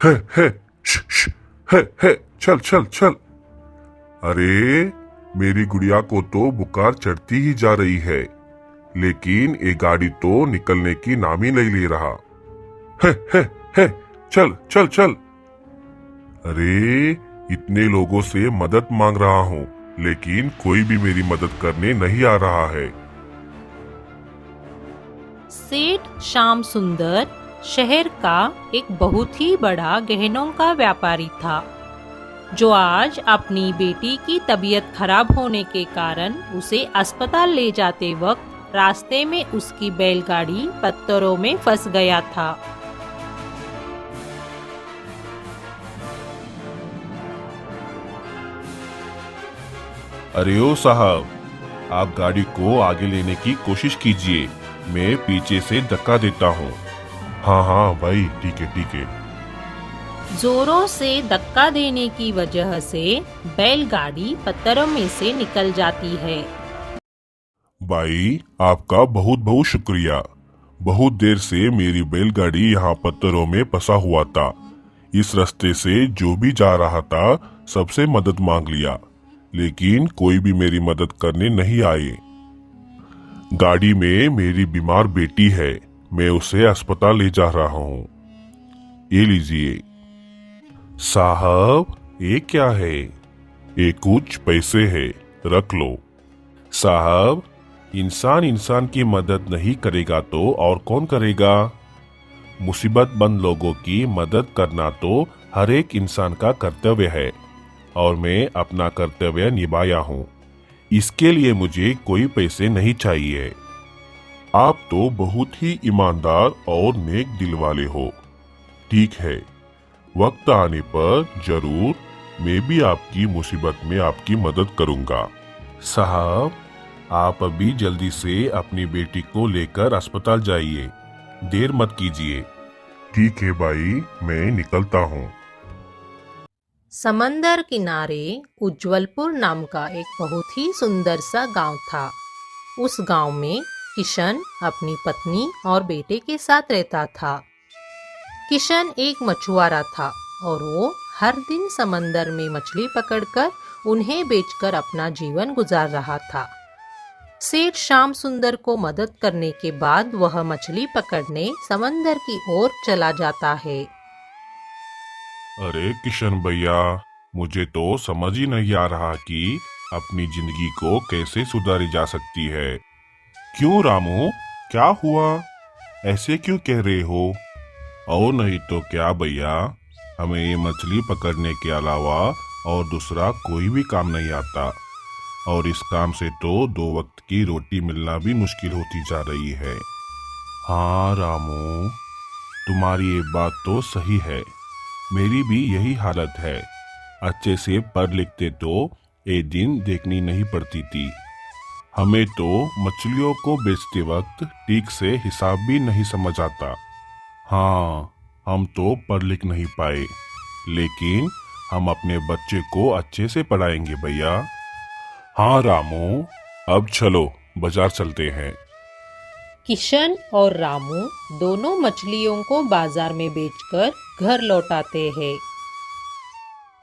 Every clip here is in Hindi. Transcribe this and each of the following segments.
है है श, है चल चल चल। अरे मेरी गुड़िया को तो बुखार चढ़ती ही जा रही है, लेकिन ये गाड़ी तो निकलने की नाम ही नहीं ले रहा। है चल चल चल। अरे इतने लोगों से मदद मांग रहा हूँ, लेकिन कोई भी मेरी मदद करने नहीं आ रहा है। सेठ श्याम सुंदर शहर का एक बहुत ही बड़ा गहनों का व्यापारी था, जो आज अपनी बेटी की तबीयत खराब होने के कारण उसे अस्पताल ले जाते वक्त रास्ते में उसकी बैलगाड़ी पत्थरों में फंस गया था। अरे ओ साहब, आप गाड़ी को आगे लेने की कोशिश कीजिए, मैं पीछे से धक्का देता हूँ। हाँ भाई, ठीक है। जोरों से धक्का देने की वजह से बैलगाड़ी पत्थरों में से निकल जाती है। भाई आपका बहुत बहुत शुक्रिया। बहुत देर से मेरी बैलगाड़ी यहाँ पत्थरों में फंसा हुआ था। इस रास्ते से जो भी जा रहा था सबसे मदद मांग लिया, लेकिन कोई भी मेरी मदद करने नहीं आए। गाड़ी में मेरी बीमार बेटी है, मैं उसे अस्पताल ले जा रहा हूँ। ये लीजिए। साहब, ये क्या है? ये कुछ पैसे है, रख लो। साहब, इंसान की मदद नहीं करेगा तो और कौन करेगा? मुसीबतमंद लोगों की मदद करना तो हर एक इंसान का कर्तव्य है, और मैं अपना कर्तव्य निभाया हूँ। इसके लिए मुझे कोई पैसे नहीं चाहिए। आप तो बहुत ही ईमानदार और नेक दिल वाले हो। ठीक है, वक्त आने पर जरूर मैं भी आपकी मुसीबत में आपकी मदद करूंगा। साहब, आप अभी जल्दी से अपनी बेटी को लेकर अस्पताल जाइए, देर मत कीजिए। ठीक है भाई, मैं निकलता हूँ। समंदर किनारे उज्जवलपुर नाम का एक बहुत ही सुंदर सा गांव था। उस गांव में किशन अपनी पत्नी और बेटे के साथ रहता था। किशन एक मछुआरा था और वो हर दिन समंदर में मछली पकड़कर उन्हें बेचकर अपना जीवन गुजार रहा था। सेठ श्याम सुंदर को मदद करने के बाद वह मछली पकड़ने समंदर की ओर चला जाता है। अरे किशन भैया, मुझे तो समझ ही नहीं आ रहा कि अपनी जिंदगी को कैसे सुधारी जा सकती है। क्यों रामू, क्या हुआ? ऐसे क्यों कह रहे हो? और नहीं तो क्या भैया, हमें ये मछली पकड़ने के अलावा और दूसरा कोई भी काम नहीं आता, और इस काम से तो 2 वक्त की रोटी मिलना भी मुश्किल होती जा रही है। हाँ रामू, तुम्हारी ये बात तो सही है, मेरी भी यही हालत है। अच्छे से पढ़ लिखते तो ये दिन देखनी नहीं पड़ती थी। हमें तो मछलियों को बेचते वक्त ठीक से हिसाब भी नहीं समझ आता। हाँ, हम तो पढ़ लिख नहीं पाए, लेकिन हम अपने बच्चे को अच्छे से पढ़ाएंगे भैया। हाँ रामू, अब चलो बाजार चलते हैं। किशन और रामू दोनों मछलियों को बाजार में बेचकर घर लौटाते हैं।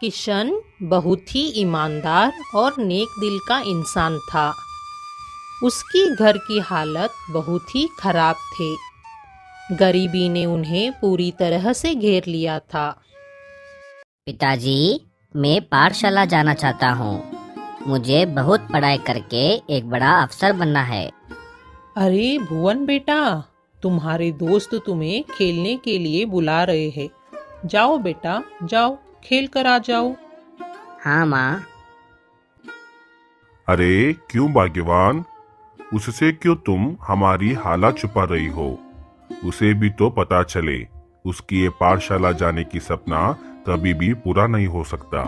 किशन बहुत ही ईमानदार और नेक दिल का इंसान था। उसकी घर की हालत बहुत ही खराब थी। गरीबी ने उन्हें पूरी तरह से घेर लिया था। पिताजी, मैं पाठशाला जाना चाहता हूँ। मुझे बहुत पढ़ाई करके एक बड़ा अफसर बनना है। अरे भुवन बेटा, तुम्हारे दोस्त तुम्हें खेलने के लिए बुला रहे हैं। जाओ बेटा, जाओ खेल कर आ जाओ। हाँ माँ। अरे क्यों भाग्यवान, उससे क्यों तुम हमारी हालत छुपा रही हो? उसे भी तो पता चले, उसकी ये पाठशाला जाने की सपना कभी भी पूरा नहीं हो सकता।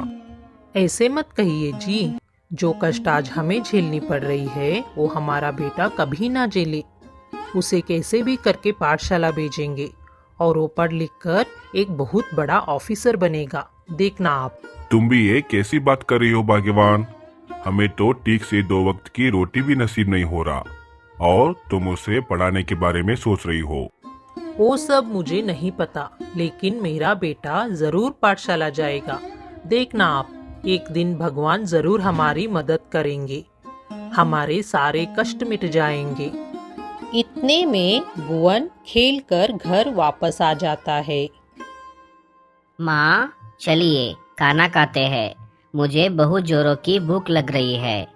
ऐसे मत कहिए जी, जो कष्ट आज हमें झेलनी पड़ रही है वो हमारा बेटा कभी ना झेले। उसे कैसे भी करके पाठशाला भेजेंगे और वो पढ़ लिख कर एक बहुत बड़ा ऑफिसर बनेगा, देखना आप। तुम भी ये कैसी बात कर रही हो भाग्यवान? हमें तो ठीक से 2 वक्त की रोटी भी नसीब नहीं हो रहा, और तुम उसे पढ़ाने के बारे में सोच रही हो। वो सब मुझे नहीं पता, लेकिन मेरा बेटा जरूर पाठशाला जाएगा। देखना आप, एक दिन भगवान जरूर हमारी मदद करेंगे, हमारे सारे कष्ट मिट जाएंगे। इतने में भुवन खेलकर घर वापस आ जाता है। माँ, चलिए खाना खाते हैं। मुझे बहुत जोरों की भूख लग रही है।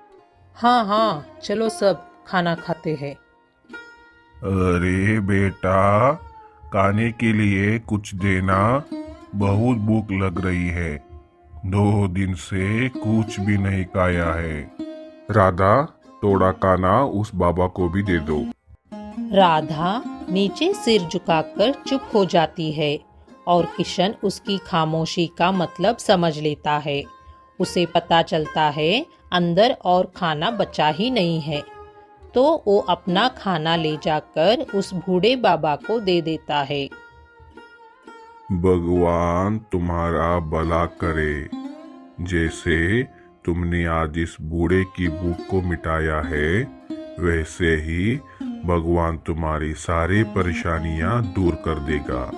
हाँ हाँ, चलो सब खाना खाते हैं। अरे बेटा, खाने के लिए कुछ देना, बहुत भूख लग रही है। 2 दिन से कुछ भी नहीं खाया है। राधा, थोड़ा खाना उस बाबा को भी दे दो। राधा नीचे सिर झुकाकर चुप हो जाती है और किशन उसकी खामोशी का मतलब समझ लेता है। उसे पता चलता है अंदर और खाना बचा ही नहीं है, तो वो अपना खाना ले जाकर उस बूढ़े बाबा को दे देता है। भगवान तुम्हारा भला करे। जैसे तुमने आज इस बूढ़े की भूख को मिटाया है, वैसे ही भगवान तुम्हारी सारी परेशानियां दूर कर देगा।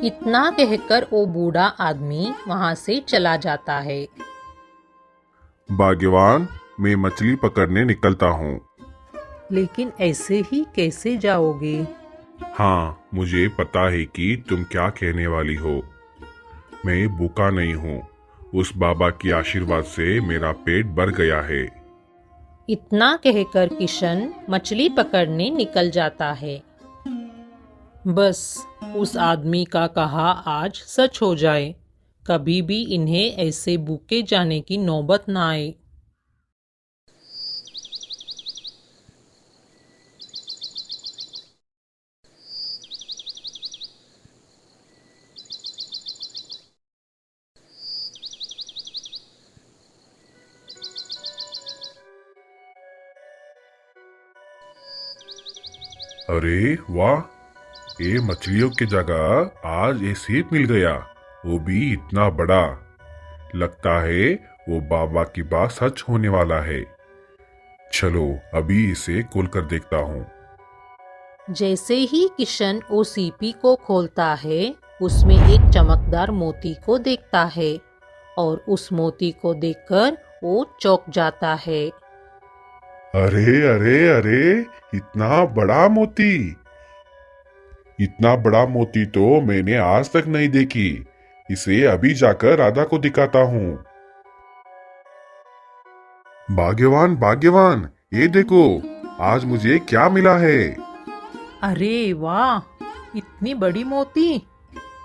इतना कहकर वो बूढ़ा आदमी वहां से चला जाता है। भाग्यवान, मैं मछली पकड़ने निकलता हूँ। लेकिन ऐसे ही कैसे जाओगे? हाँ, मुझे पता है कि तुम क्या कहने वाली हो। मैं भूखा नहीं हूँ। उस बाबा की आशीर्वाद से मेरा पेट भर गया है। इतना कहकर किशन मछली पकड़ने निकल जाता है। बस उस आदमी का कहा आज सच हो जाए, कभी भी इन्हें ऐसे भूखे जाने की नौबत ना आए। अरे वाह, ये मछलियों की जगह आज ये सीप मिल गया, वो भी इतना बड़ा। लगता है वो बाबा की बात सच होने वाला है। चलो अभी इसे खोलकर देखता हूँ। जैसे ही किशन वो सीपी को खोलता है, उसमें एक चमकदार मोती को देखता है और उस मोती को देखकर वो चौंक जाता है। अरे अरे अरे, इतना बड़ा मोती! इतना बड़ा मोती तो मैंने आज तक नहीं देखी। इसे अभी जाकर राधा को दिखाता हूँ। भाग्यवान भाग्यवान, ये देखो, आज मुझे क्या मिला है। अरे वाह, इतनी बड़ी मोती!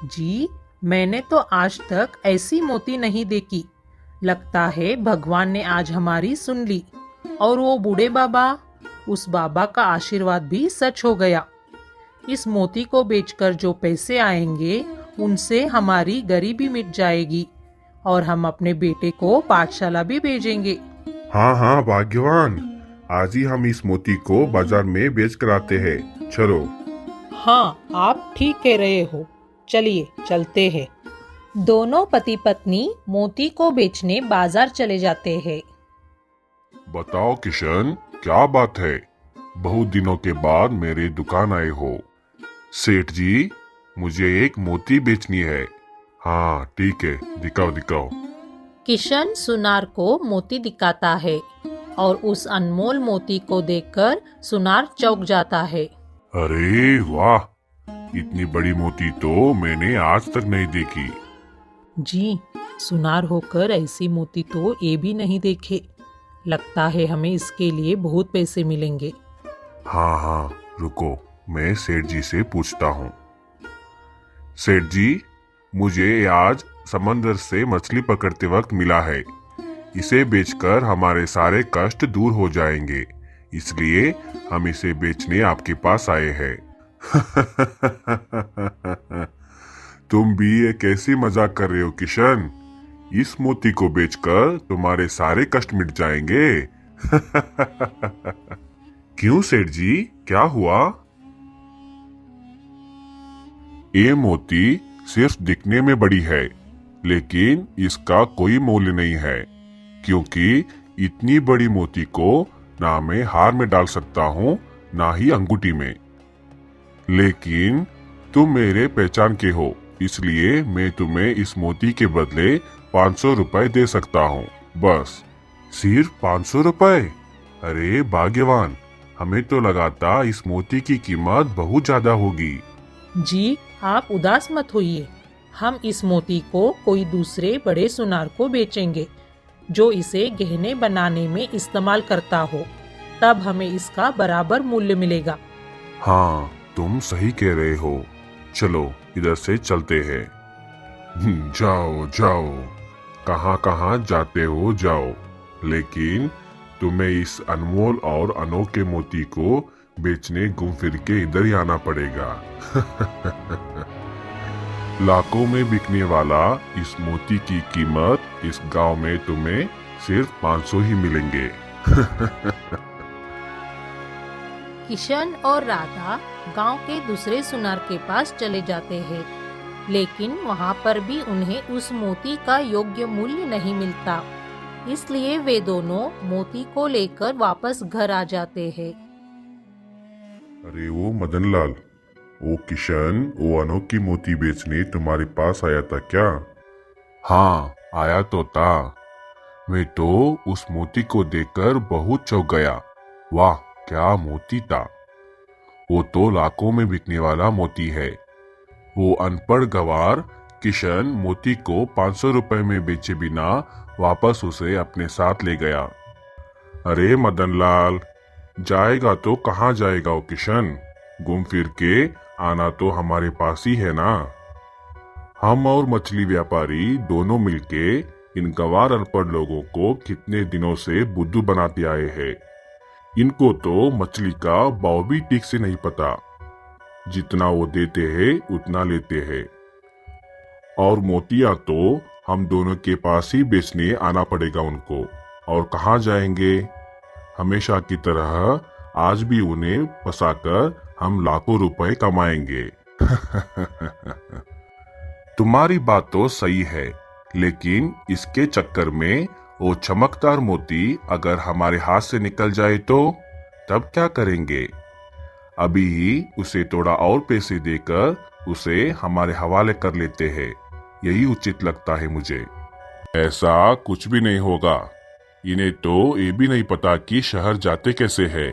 जी, मैंने तो आज तक ऐसी मोती नहीं देखी। लगता है भगवान ने आज हमारी सुन ली और वो बूढ़े बाबा, उस बाबा का आशीर्वाद भी सच हो गया। इस मोती को बेचकर जो पैसे आएंगे, उनसे हमारी गरीबी मिट जाएगी और हम अपने बेटे को पाठशाला भी भेजेंगे। हाँ हाँ भाग्यवान, आज ही हम इस मोती को बाजार में बेच कर आते हैं। चलो। हाँ, आप ठीक कह रहे हो। चलिए चलते हैं। दोनों पति पत्नी मोती को बेचने बाजार चले जाते हैं। बताओ किशन, क्या बात है? बहुत दिनों के बाद मेरे दुकान आए हो। सेठ जी, मुझे एक मोती बेचनी है। हाँ ठीक है, दिखाओ दिखाओ। किशन सुनार को मोती दिखाता है और उस अनमोल मोती को देखकर सुनार चौंक जाता है। अरे वाह, इतनी बड़ी मोती तो मैंने आज तक नहीं देखी। जी, सुनार होकर ऐसी मोती तो ये भी नहीं देखे। लगता है हमें इसके लिए बहुत पैसे मिलेंगे। हाँ हाँ, रुको, मैं सेठ जी से पूछता हूँ। सेठ जी, मुझे आज समंदर से मछली पकड़ते वक्त मिला है। इसे बेचकर हमारे सारे कष्ट दूर हो जाएंगे, इसलिए हम इसे बेचने आपके पास आए हैं। तुम भी ये कैसी मजाक कर रहे हो किशन? इस मोती को बेचकर तुम्हारे सारे कष्ट मिट जाएंगे। क्यों सेठ जी, क्या हुआ? ये मोती सिर्फ दिखने में बड़ी है, लेकिन इसका कोई मूल्य नहीं है, क्योंकि इतनी बड़ी मोती को ना मैं हार में डाल सकता हूँ, ना ही अंगूठी में। लेकिन तुम मेरे पहचान के हो, इसलिए मैं तुम्हें इस मोती के बदले 500 रुपए दे सकता हूँ। बस। सिर्फ 500 रुपए? अरे भाग्यवान, हमें तो लगा था इस मोती की कीमत बहुत ज्यादा होगी। जी, आप उदास मत होइए। हम इस मोती को कोई दूसरे बड़े सुनार को बेचेंगे जो इसे गहने बनाने में इस्तेमाल करता हो। तब हमें इसका बराबर मूल्य मिलेगा। हाँ, तुम सही कह रहे हो। चलो इधर से चलते हैं। जाओ जाओ, कहाँ कहाँ जाते हो जाओ, लेकिन तुम्हें इस अनमोल और अनोखे मोती को बेचने घूम फिर के इधर ही आना पड़ेगा। लाखों में बिकने वाला इस मोती की कीमत इस गांव में तुम्हें सिर्फ 500 ही मिलेंगे। किशन और राधा गांव के दूसरे सुनार के पास चले जाते हैं, लेकिन वहां पर भी उन्हें उस मोती का योग्य मूल्य नहीं मिलता। इसलिए वे दोनों मोती को लेकर वापस घर आ जाते हैं। अरे वो मदनलाल, वो किशन वो अनोखी मोती बेचने तुम्हारे पास आया था क्या? हाँ, आया तो था। मैं तो उस मोती को देखकर बहुत चौंक गया। वाह, क्या मोती था! वो तो लाखों में बिकने वाला मोती है। वो अनपढ़ गवार किशन मोती को 500 रुपए में बेचे बिना वापस उसे अपने साथ ले गया। अरे मदनलाल, जाएगा तो कहाँ जाएगा वो किशन? घूम फिर के आना तो हमारे पास ही है ना। हम और मछली व्यापारी दोनों मिलके इन गंवार अनपढ़ लोगों को कितने दिनों से बुद्धू बनाते आए हैं। इनको तो मछली का भाव भी ठीक से नहीं पता। जितना वो देते हैं उतना लेते हैं, और मोतिया तो हम दोनों के पास ही बेचने आना पड़ेगा उनको। और कहाँ जाएंगे? हमेशा की तरह आज भी उन्हें फंसाकर हम लाखों रुपए कमाएंगे। तुम्हारी बात तो सही है, लेकिन इसके चक्कर में वो चमकदार मोती अगर हमारे हाथ से निकल जाए तो तब क्या करेंगे? अभी ही उसे थोड़ा और पैसे देकर उसे हमारे हवाले कर लेते हैं, यही उचित लगता है मुझे। ऐसा कुछ भी नहीं होगा। इन्हें तो ये भी नहीं पता कि शहर जाते कैसे हैं।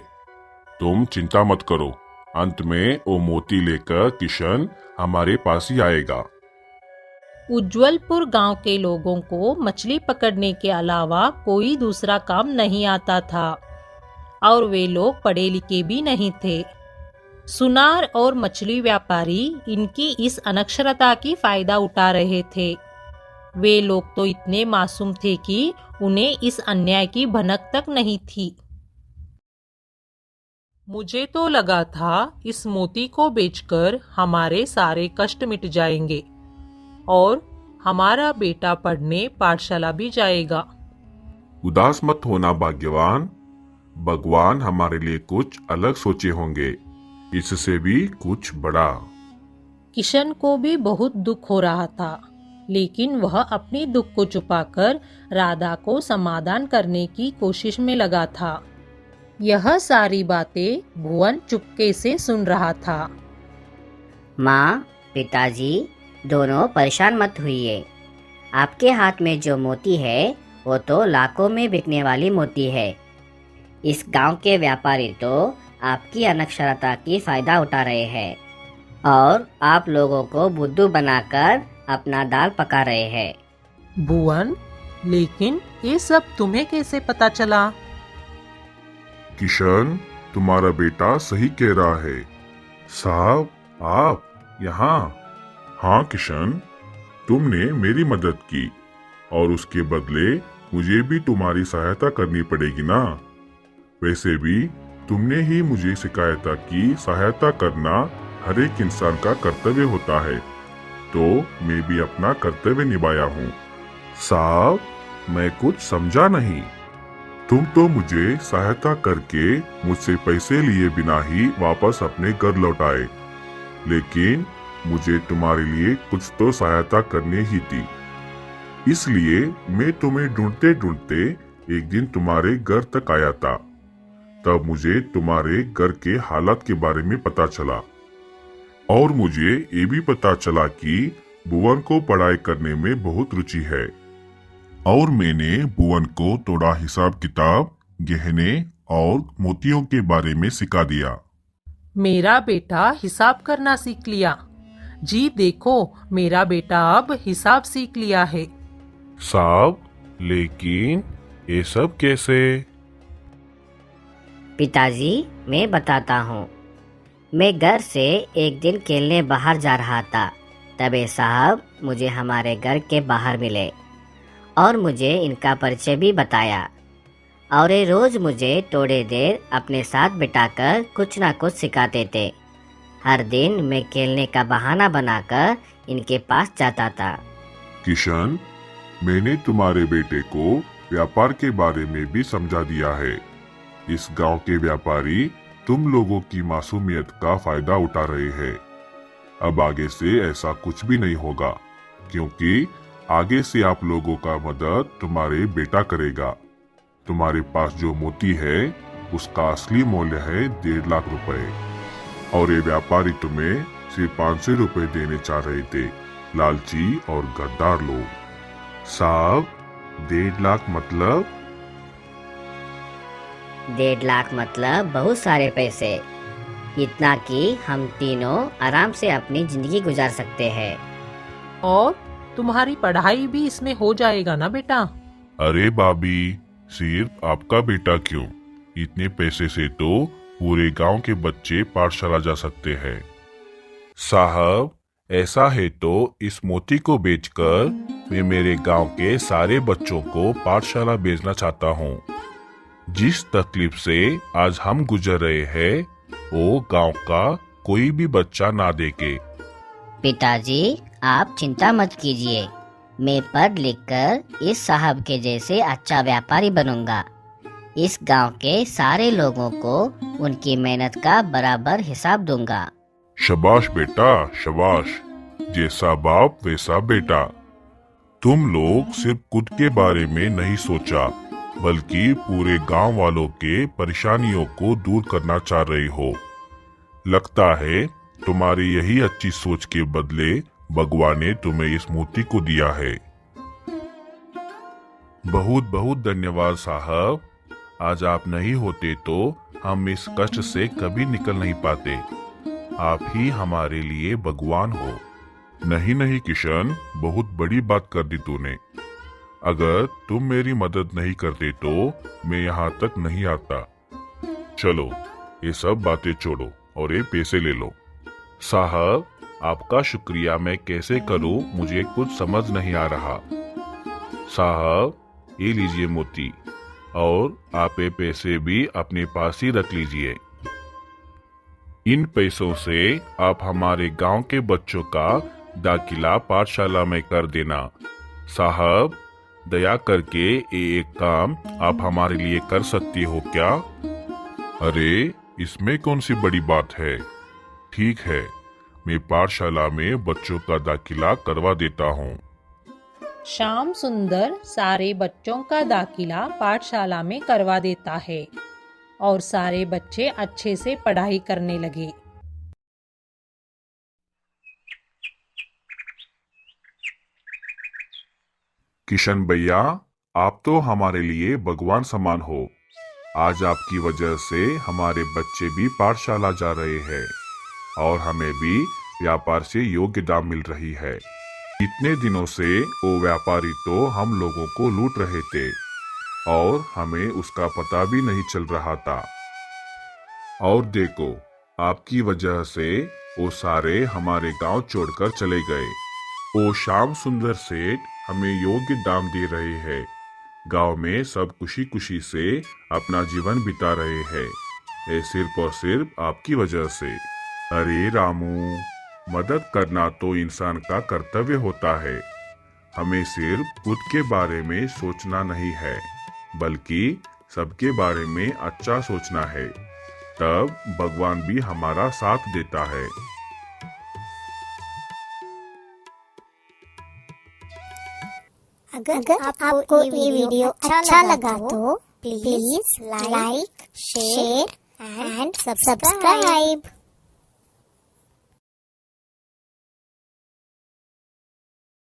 तुम चिंता मत करो, अंत में वो मोती लेकर किशन हमारे पास ही आएगा। उज्जवलपुर गांव के लोगों को मछली पकड़ने के अलावा कोई दूसरा काम नहीं आता था, और वे लोग पढ़े लिखे भी नहीं थे। सुनार और मछली व्यापारी इनकी इस अनक्षरता की फायदा उठा रहे थे। वे लोग तो इतने मासूम थे कि उन्हें इस अन्याय की भनक तक नहीं थी। मुझे तो लगा था इस मोती को बेचकर हमारे सारे कष्ट मिट जाएंगे और हमारा बेटा पढ़ने पाठशाला भी जाएगा। उदास मत होना भाग्यवान, भगवान हमारे लिए कुछ अलग सोचे होंगे, इससे भी कुछ बड़ा। किशन को भी बहुत दुख हो रहा था, लेकिन वह अपनी दुख को छुपाकर राधा को समाधान करने की कोशिश में लगा था। यह सारी बातें भुवन चुपके से सुन रहा था। माँ, पिताजी दोनों परेशान मत होइए। आपके हाथ में जो मोती है वो तो लाखों में बिकने वाली मोती है। इस गांव के व्यापारी तो आपकी अनक्षरता की फायदा उठा रहे हैं और आप लोगों को बुद्धू बनाकर अपना दाल पका रहे हैं। भुवन, लेकिन ये सब तुम्हें कैसे पता चला? किशन, तुम्हारा बेटा सही कह रहा है। साहब, आप यहाँ? हाँ किशन, तुमने मेरी मदद की और उसके बदले मुझे भी तुम्हारी सहायता करनी पड़ेगी ना। वैसे भी तुमने ही मुझे सिखाया था कि सहायता करना हर एक इंसान का कर्तव्य होता है, तो मैं भी अपना कर्तव्य निभाया हूँ। साहब, मैं कुछ समझा नहीं। तुम तो मुझे सहायता करके मुझसे पैसे लिए बिना ही वापस अपने घर लौटाए, लेकिन मुझे तुम्हारे लिए कुछ तो सहायता करनी ही थी। इसलिए मैं तुम्हें ढूंढते ढूंढते एक दिन तुम्हारे घर तक आया था। तब मुझे तुम्हारे घर के हालात के बारे में पता चला। और मुझे ये भी पता चला कि भुवन को पढ़ाई करने में बहुत रुचि है। और मैंने भुवन को थोड़ा हिसाब किताब, गहने और मोतियों के बारे में सिखा दिया। मेरा बेटा हिसाब करना सीख लिया। जी देखो, मेरा बेटा अब हिसाब सीख लिया है। साहब, लेकिन ये सब कैसे? पिताजी, मैं बताता हूँ। मैं घर से एक दिन खेलने बाहर जा रहा था। तबे साहब मुझे हमारे घर के बाहर मिले और मुझे इनका परिचय भी बताया। और ये रोज मुझे थोड़ी देर अपने साथ बिठाकर कुछ ना कुछ सिखाते थे। हर दिन मैं खेलने का बहाना बनाकर इनके पास जाता था। किशन, मैंने तुम्हारे बेटे को व्यापार के बारे में भी समझा दिया है। इस गांव के व्यापारी तुम लोगों की मासूमियत का फायदा उठा रहे हैं। अब आगे से ऐसा कुछ भी नहीं होगा, क्योंकि आगे से आप लोगों का मदद तुम्हारे बेटा करेगा। तुम्हारे पास जो मोती है उसका असली मूल्य है 1.5 लाख रुपए, और ये व्यापारी तुम्हें सिर्फ 500 रुपए देने चाह रहे थे। लालची और गद्दार लोग। साहब, 1.5 लाख मतलब? 1.5 लाख मतलब बहुत सारे पैसे। इतना कि हम तीनों आराम से अपनी जिंदगी गुजार सकते हैं। और तुम्हारी पढ़ाई भी इसमें हो जाएगा ना बेटा? अरे भाभी, सिर्फ आपका बेटा क्यों? इतने पैसे से तो पूरे गांव के बच्चे पाठशाला जा सकते हैं। साहब, ऐसा है तो इस मोती को बेचकर मैं मेरे गांव के सारे बच्चों को पाठशाला भेजना चाहता हूँ। जिस तकलीफ से आज हम गुजर रहे हैं वो गांव का कोई भी बच्चा ना देखे। पिताजी, आप चिंता मत कीजिए। मैं पढ़ लिख कर इस साहब के जैसे अच्छा व्यापारी बनूंगा। इस गांव के सारे लोगों को उनकी मेहनत का बराबर हिसाब दूंगा। शाबाश बेटा, शाबाश। जैसा बाप वैसा बेटा। तुम लोग सिर्फ खुद के बारे में नहीं सोचा, बल्कि पूरे गांव वालों के परेशानियों को दूर करना चाह रहे हो। लगता है तुम्हारी यही अच्छी सोच के बदले भगवान ने तुम्हें इस मोती को दिया है। बहुत बहुत धन्यवाद साहब। आज आप नहीं होते तो हम इस कष्ट से कभी निकल नहीं पाते। आप ही हमारे लिए भगवान हो। नहीं नहीं किशन, बहुत बड़ी बात कर दी तूने। अगर तुम मेरी मदद नहीं करते तो मैं यहाँ तक नहीं आता। चलो, ये सब बातें छोड़ो और ये पैसे ले लो। साहब, आपका शुक्रिया मैं कैसे करूं मुझे कुछ समझ नहीं आ रहा। साहब, ये लीजिए मोती, और आप ये पैसे भी अपने पास ही रख लीजिए। इन पैसों से आप हमारे गांव के बच्चों का दाखिला पाठशाला में कर देना। साहब, दया करके ये एक काम आप हमारे लिए कर सकती हो क्या? अरे, इसमें कौन सी बड़ी बात है। ठीक है, मैं पाठशाला में बच्चों का दाखिला करवा देता हूँ। श्याम सुंदर सारे बच्चों का दाखिला पाठशाला में करवा देता है और सारे बच्चे अच्छे से पढ़ाई करने लगे। किशन भैया, आप तो हमारे लिए भगवान समान हो। आज आपकी वजह से हमारे बच्चे भी पाठशाला जा रहे हैं और हमें भी व्यापार से योग्य दाम मिल रही है। इतने दिनों से वो व्यापारी तो हम लोगों को लूट रहे थे और हमें उसका पता भी नहीं चल रहा था। और देखो, आपकी वजह से वो सारे हमारे गांव छोड़कर चले गए। वो श्याम सुंदर सेठ हमें योग्य दाम दे रहे हैं। गांव में सब खुशी खुशी से अपना जीवन बिता रहे हैं। ये सिर्फ और सिर्फ आपकी वजह से। अरे रामू, मदद करना तो इंसान का कर्तव्य होता है। हमें सिर्फ खुद के बारे में सोचना नहीं है, बल्कि सबके बारे में अच्छा सोचना है। तब भगवान भी हमारा साथ देता है। अगर आपको ये वीडियो अच्छा लगा तो please like, share and subscribe.